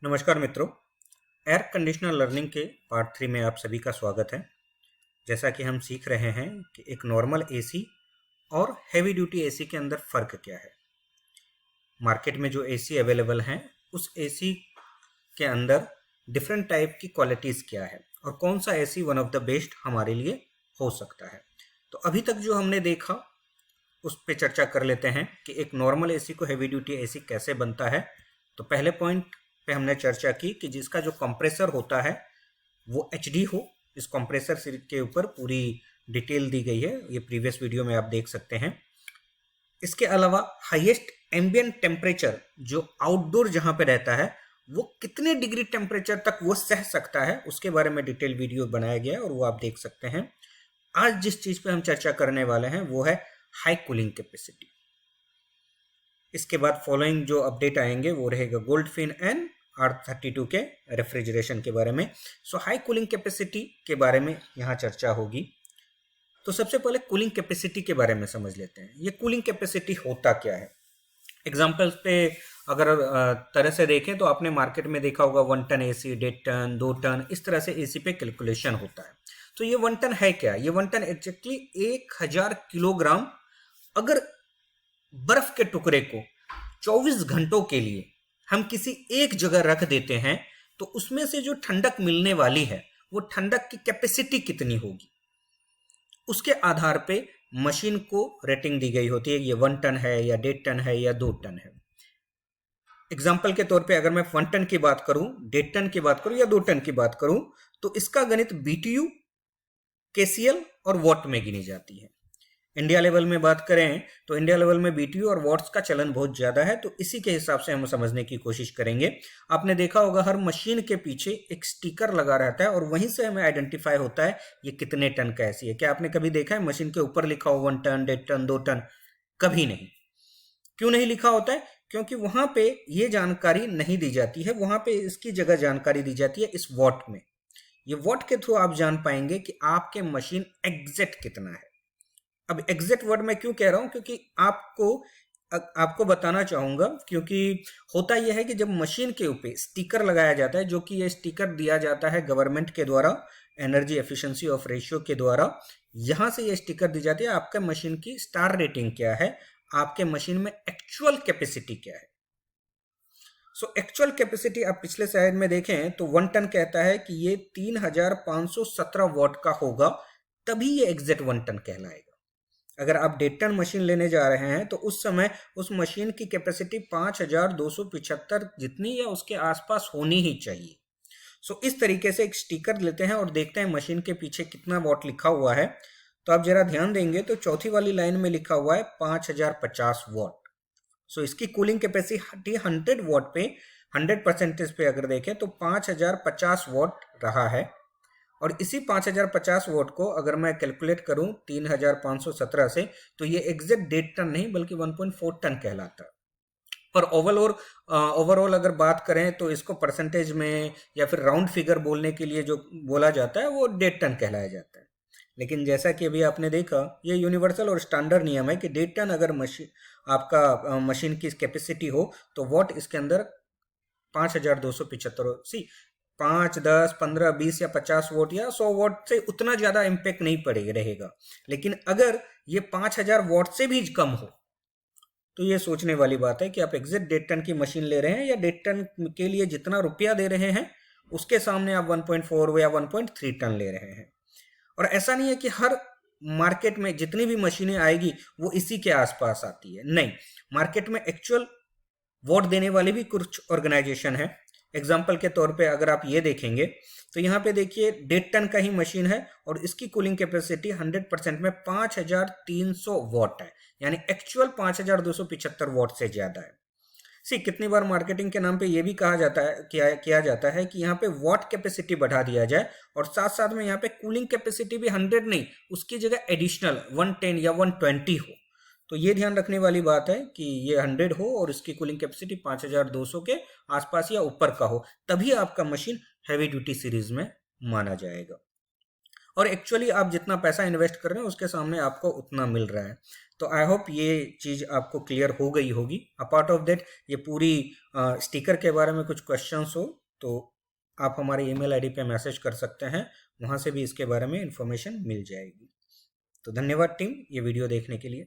नमस्कार मित्रों। Air conditioner learning के पार्ट 3 में आप सभी का स्वागत है। जैसा कि हम सीख रहे हैं कि एक नॉर्मल एसी और हैवी ड्यूटी एसी के अंदर फ़र्क क्या है। मार्केट में जो एसी अवेलेबल हैं उस एसी के अंदर डिफरेंट टाइप की क्वालिटीज़ क्या है और कौन सा AC one of the best हमारे लिए हो सकता है। तो अभी तक जो हमने देखा उस पर चर्चा कर लेते हैं कि एक नॉर्मल एसी को हैवी ड्यूटी एसी कैसे बनता है। तो पहले पॉइंट पे हमने चर्चा की कि जिसका जो कंप्रेसर होता है वो एचडी हो। इस कंप्रेसर के ऊपर पूरी डिटेल दी गई है, ये प्रीवियस वीडियो में आप देख सकते हैं। इसके अलावा हाईएस्ट एम्बिएंट टेम्परेचर जो आउटडोर जहां पे रहता है वो कितने डिग्री टेम्परेचर तक वो सह सकता है, उसके बारे में डिटेल वीडियो बनाया गया है और वो आप देख सकते हैं। आज जिस चीज पे हम चर्चा करने वाले हैं वो है हाई कूलिंग कैपेसिटी। इसके बाद फॉलोइंग जो अपडेट आएंगे वो रहेगा गोल्डफिन एंड R32 के रेफ्रिजरेशन के बारे में। सो हाई कूलिंग कैपेसिटी के बारे में यहाँ चर्चा होगी। तो सबसे पहले कूलिंग कैपेसिटी के बारे में समझ लेते हैं। ये कूलिंग कैपेसिटी होता क्या है। एग्जाम्पल्स पे अगर तरह से देखें तो आपने मार्केट में देखा होगा 1 टन एसी, 1.5 टन, 2 टन, इस तरह से एसी पे कैलकुलेशन होता है। तो ये 1 टन है क्या? ये 1 टन एग्जैक्टली 1000 किलोग्राम अगर बर्फ के टुकड़े को 24 घंटों के लिए हम किसी एक जगह रख देते हैं तो उसमें से जो ठंडक मिलने वाली है वो ठंडक की कैपेसिटी कितनी होगी, उसके आधार पे मशीन को रेटिंग दी गई होती है। ये 1 टन है या 1.5 टन है या 2 टन है। एग्जाम्पल के तौर पे अगर मैं 1 टन की बात करूं, 1.5 टन की बात करूं या 2 टन की बात करूं तो इसका गणित बीटीयू, केसीएल और वॉट में गिनी जाती है। इंडिया लेवल में बात करें तो इंडिया लेवल में बीटीयू और वॉट्स का चलन बहुत ज्यादा है, तो इसी के हिसाब से हम समझने की कोशिश करेंगे। आपने देखा होगा हर मशीन के पीछे एक स्टिकर लगा रहता है और वहीं से हमें आइडेंटिफाई होता है ये कितने टन का एसी है। क्या आपने कभी देखा है मशीन के ऊपर लिखा हो 1 टन, 1.5 टन, 2 टन? कभी नहीं। क्यों नहीं लिखा होता है? क्योंकि वहां पे ये जानकारी नहीं दी जाती है, वहां पे इसकी जगह जानकारी दी जाती है इस वॉट में। ये वॉट के थ्रू आप जान पाएंगे कि आपके मशीन एग्जैक्ट कितना है। अब एग्जैक्ट वर्ड मैं क्यों कह रहा हूं, क्योंकि आपको बताना चाहूंगा, क्योंकि होता यह है कि जब मशीन के ऊपर स्टिकर लगाया जाता है, जो कि ये स्टिकर दिया जाता है गवर्नमेंट के द्वारा, एनर्जी एफिशिएंसी ऑफ रेशियो के द्वारा, यहां से ये स्टिकर दी जाती है आपके मशीन की स्टार रेटिंग क्या है, आपके मशीन में एक्चुअल कैपेसिटी क्या है। सो एक्चुअल कैपेसिटी आप पिछले स्लाइड में देखें तो 1 टन कहता है कि ये 3517 वॉट का होगा, तभी ये एग्जैक्ट 1 टन कहलाएगा। अगर आप 1.5 टन मशीन लेने जा रहे हैं तो उस समय उस मशीन की कैपेसिटी 5275 जितनी या उसके आसपास होनी ही चाहिए। सो इस तरीके से एक स्टिकर लेते हैं और देखते हैं मशीन के पीछे कितना वॉट लिखा हुआ है। तो आप जरा ध्यान देंगे तो चौथी वाली लाइन में लिखा हुआ है 5050 वॉट। सो इसकी कूलिंग कैपेसिटी 100 वॉट पे 100% पे अगर देखें तो 5050 वॉट रहा है। और इसी 5050 वोट को अगर मैं कैलकुलेट करूं 3517 से तो ये एग्जैक्ट 1.5 टन नहीं बल्कि 1.4 टन कहलाता है। पर ओवरऑल अगर बात करें तो इसको परसेंटेज में या फिर राउंड फिगर बोलने के लिए जो बोला जाता है वो 1.5 टन कहलाया जाता है। लेकिन जैसा कि अभी आपने देखा ये यूनिवर्सल और स्टैंडर्ड नियम है कि 1.5 टन अगर आपका मशीन की कैपेसिटी हो तो वॉट इसके अंदर 5275 सी 5, 10, 15, 20 या 50 वोट या 100 वोट से उतना ज्यादा इम्पैक्ट नहीं पड़ेगा रहेगा। लेकिन अगर ये 5000 वोट से भी कम हो तो ये सोचने वाली बात है कि आप एग्जैक्ट 1.5 टन की मशीन ले रहे हैं या 1.5 टन के लिए जितना रुपया दे रहे हैं उसके सामने आप 1.4 या 1.3 टन ले रहे हैं। और ऐसा नहीं है कि हर मार्केट में जितनी भी मशीनें आएगी वो इसी के आसपास आती है, नहीं। मार्केट में एक्चुअल वोट देने वाली भी कुछ ऑर्गेनाइजेशन है। एग्जाम्पल के तौर पे अगर आप ये देखेंगे तो यहाँ पे देखिए 1.5 टन का ही मशीन है और इसकी कूलिंग कैपेसिटी 100% में 5300 वॉट है, यानी एक्चुअल 5275 वॉट से ज्यादा है। सी कितनी बार मार्केटिंग के नाम पे ये भी कहा जाता है, किया जाता है कि यहाँ पे वॉट कैपेसिटी बढ़ा दिया जाए और साथ साथ में यहाँ पे कूलिंग कैपेसिटी भी 100 नहीं, उसकी जगह एडिशनल 110 या 120 हो। तो ये ध्यान रखने वाली बात है कि ये 100 हो और इसकी कूलिंग कैपेसिटी 5200 के आसपास या ऊपर का हो, तभी आपका मशीन हैवी ड्यूटी सीरीज में माना जाएगा। और एक्चुअली आप जितना पैसा इन्वेस्ट कर रहे हैं उसके सामने आपको उतना मिल रहा है। तो आई होप ये चीज़ आपको क्लियर हो गई होगी। अपार्ट ऑफ दैट ये पूरी स्टिकर के बारे में कुछ क्वेश्चंस हो तो आप हमारे ईमेल आईडी पे मैसेज कर सकते हैं, वहाँ से भी इसके बारे में इंफॉर्मेशन मिल जाएगी। तो धन्यवाद टीम ये वीडियो देखने के लिए।